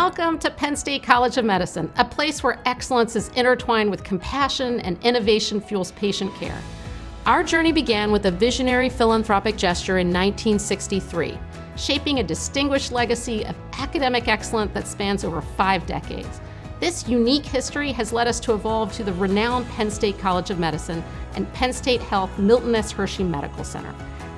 Welcome to Penn State College of Medicine, a place where excellence is intertwined with compassion and innovation fuels patient care. Our journey began with a visionary philanthropic gesture in 1963, shaping a distinguished legacy of academic excellence that spans over 5 decades. This unique history has led us to evolve to the renowned Penn State College of Medicine and Penn State Health Milton S. Hershey Medical Center.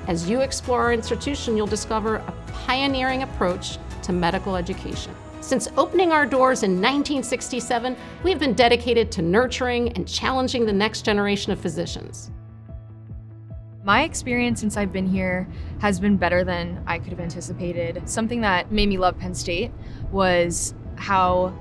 As you explore our institution, you'll discover a pioneering approach to medical education. Since opening our doors in 1967, we have been dedicated to nurturing and challenging the next generation of physicians. My experience since I've been here has been better than I could have anticipated. Something that made me love Penn State was how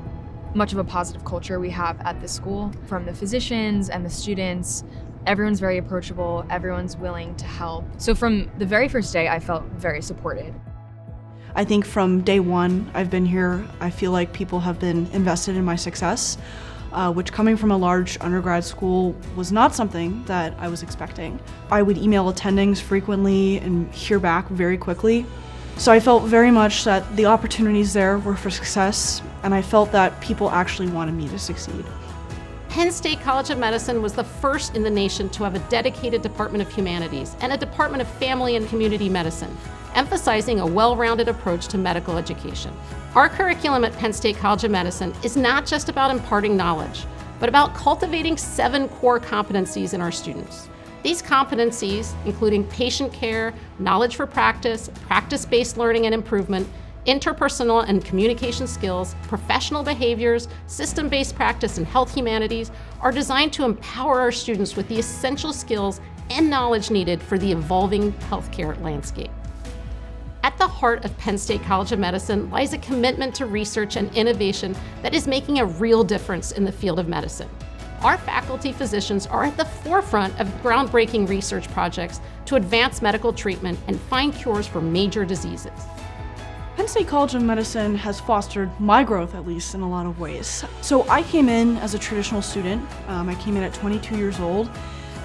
much of a positive culture we have at this school. From the physicians and the students, everyone's very approachable, everyone's willing to help. So from the very first day, I felt very supported. I think from day one I've been here, I feel like people have been invested in my success, which coming from a large undergrad school was not something that I was expecting. I would email attendings frequently and hear back very quickly. So I felt very much that the opportunities there were for success, and I felt that people actually wanted me to succeed. Penn State College of Medicine was the first in the nation to have a dedicated Department of Humanities and a Department of Family and Community Medicine, emphasizing a well-rounded approach to medical education. Our curriculum at Penn State College of Medicine is not just about imparting knowledge, but about cultivating 7 core competencies in our students. These competencies, including patient care, knowledge for practice, practice-based learning and improvement, interpersonal and communication skills, professional behaviors, system-based practice, and health humanities, are designed to empower our students with the essential skills and knowledge needed for the evolving healthcare landscape. At the heart of Penn State College of Medicine lies a commitment to research and innovation that is making a real difference in the field of medicine. Our faculty physicians are at the forefront of groundbreaking research projects to advance medical treatment and find cures for major diseases. Penn State College of Medicine has fostered my growth, at least in a lot of ways. So I came in as a traditional student. I came in at 22 years old,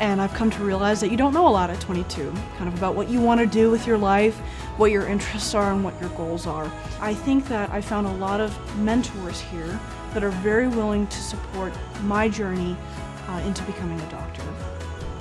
and I've come to realize that you don't know a lot at 22, kind of about what you want to do with your life, what your interests are, and what your goals are. I think that I found a lot of mentors here that are very willing to support my journey into becoming a doctor.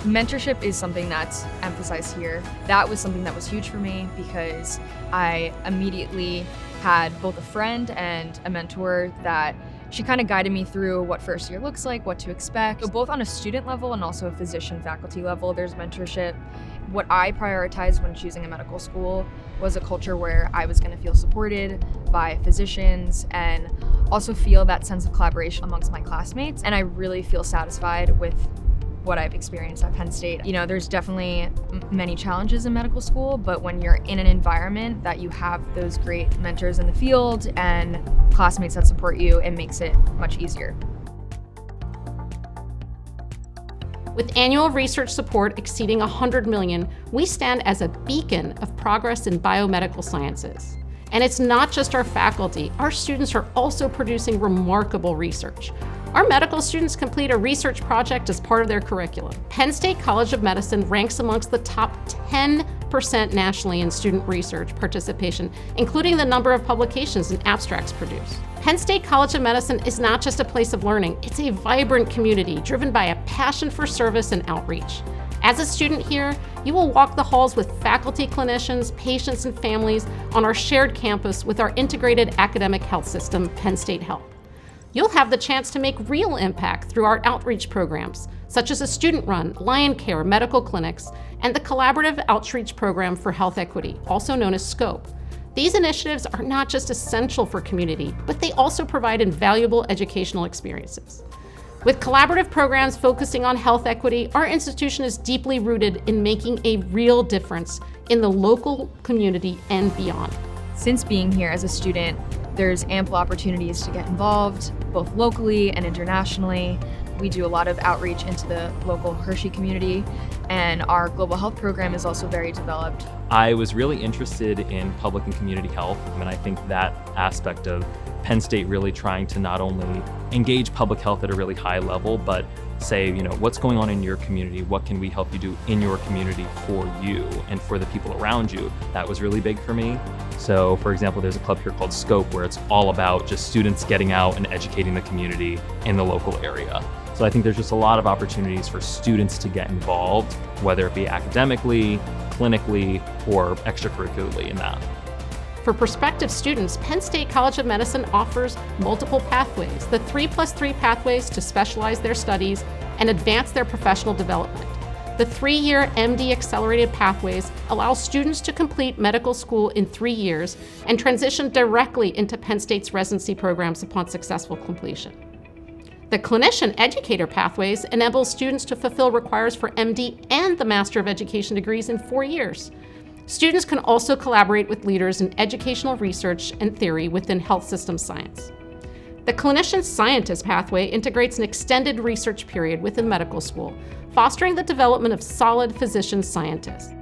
Mentorship is something that's emphasized here. That was something that was huge for me because I immediately had both a friend and a mentor that she kind of guided me through what first year looks like, what to expect. So both on a student level and also a physician faculty level, there's mentorship. What I prioritized when choosing a medical school was a culture where I was going to feel supported by physicians and also feel that sense of collaboration amongst my classmates. And I really feel satisfied with what I've experienced at Penn State. You know, there's definitely many challenges in medical school, but when you're in an environment that you have those great mentors in the field and classmates that support you, it makes it much easier. With annual research support exceeding $100 million, we stand as a beacon of progress in biomedical sciences. And it's not just our faculty, our students are also producing remarkable research. Our medical students complete a research project as part of their curriculum. Penn State College of Medicine ranks amongst the top 10% nationally in student research participation, including the number of publications and abstracts produced. Penn State College of Medicine is not just a place of learning, it's a vibrant community driven by a passion for service and outreach. As a student here, you will walk the halls with faculty, clinicians, patients, and families on our shared campus with our integrated academic health system, Penn State Health. You'll have the chance to make real impact through our outreach programs, such as a student-run Lion Care medical clinics and the Collaborative Outreach Program for Health Equity, also known as SCOPE. These initiatives are not just essential for community, but they also provide invaluable educational experiences. With collaborative programs focusing on health equity, our institution is deeply rooted in making a real difference in the local community and beyond. Since being here as a student, there's ample opportunities to get involved, both locally and internationally. We do a lot of outreach into the local Hershey community, and our global health program is also very developed. I was really interested in public and community health, and I think that aspect of Penn State really trying to not only engage public health at a really high level, but say, what's going on in your community? What can we help you do in your community for you and for the people around you? That was really big for me. So, for example, there's a club here called Scope where it's all about just students getting out and educating the community in the local area. So I think there's just a lot of opportunities for students to get involved, whether it be academically, clinically, or extracurricularly in that. For prospective students, Penn State College of Medicine offers multiple pathways, the 3+3 pathways to specialize their studies and advance their professional development. The 3-year MD accelerated pathways allow students to complete medical school in 3 years and transition directly into Penn State's residency programs upon successful completion. The clinician educator pathways enable students to fulfill requirements for MD and the Master of Education degrees in 4 years. Students can also collaborate with leaders in educational research and theory within health system science. The clinician scientist pathway integrates an extended research period within medical school, fostering the development of solid physician scientists.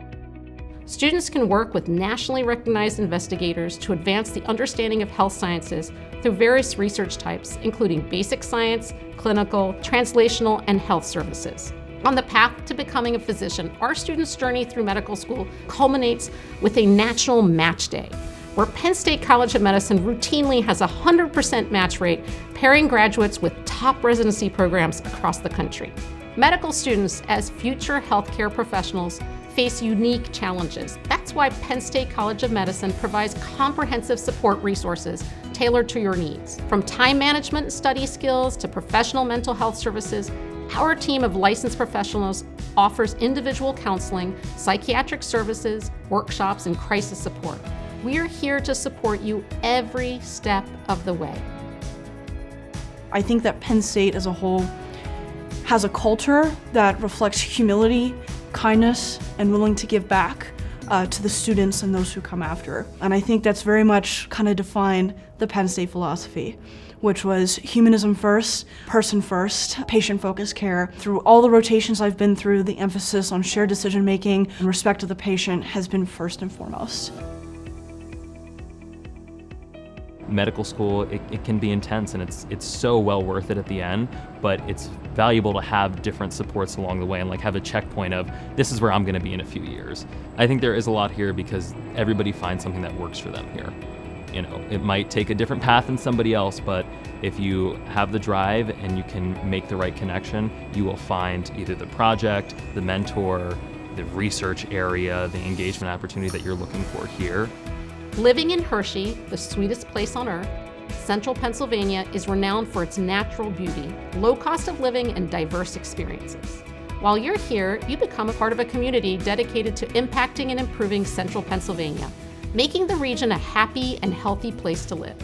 Students can work with nationally recognized investigators to advance the understanding of health sciences through various research types, including basic science, clinical, translational, and health services. On the path to becoming a physician, our students' journey through medical school culminates with a national match day, where Penn State College of Medicine routinely has a 100% match rate, pairing graduates with top residency programs across the country. Medical students, as future healthcare professionals, face unique challenges. That's why Penn State College of Medicine provides comprehensive support resources tailored to your needs. From time management and study skills to professional mental health services, our team of licensed professionals offers individual counseling, psychiatric services, workshops, and crisis support. We are here to support you every step of the way. I think that Penn State as a whole has a culture that reflects humility, kindness, and willing to give back to the students and those who come after. And I think that's very much kind of defined the Penn State philosophy, which was humanism first, person first, patient-focused care. Through all the rotations I've been through, the emphasis on shared decision-making and respect of the patient has been first and foremost. Medical school, it can be intense, and it's so well worth it at the end, but it's valuable to have different supports along the way and have a checkpoint of, this is where I'm gonna be in a few years. I think there is a lot here because everybody finds something that works for them here. It might take a different path than somebody else, but if you have the drive and you can make the right connection, you will find either the project, the mentor, the research area, the engagement opportunity that you're looking for here. Living in Hershey, the sweetest place on earth, Central Pennsylvania is renowned for its natural beauty, low cost of living, and diverse experiences. While you're here, you become a part of a community dedicated to impacting and improving Central Pennsylvania, making the region a happy and healthy place to live.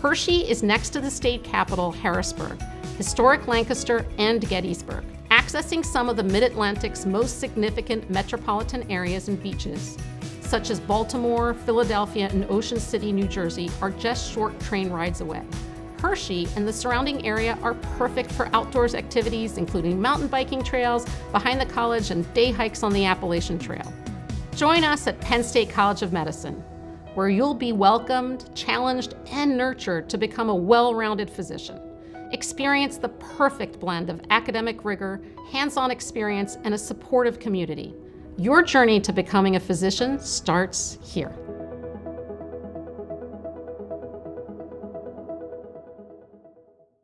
Hershey is next to the state capital, Harrisburg, historic Lancaster, and Gettysburg, accessing some of the Mid-Atlantic's most significant metropolitan areas and beaches, such as Baltimore, Philadelphia, and Ocean City, New Jersey, are just short train rides away. Hershey and the surrounding area are perfect for outdoors activities, including mountain biking trails behind the college and day hikes on the Appalachian Trail. Join us at Penn State College of Medicine, where you'll be welcomed, challenged, and nurtured to become a well-rounded physician. Experience the perfect blend of academic rigor, hands-on experience, and a supportive community. Your journey to becoming a physician starts here.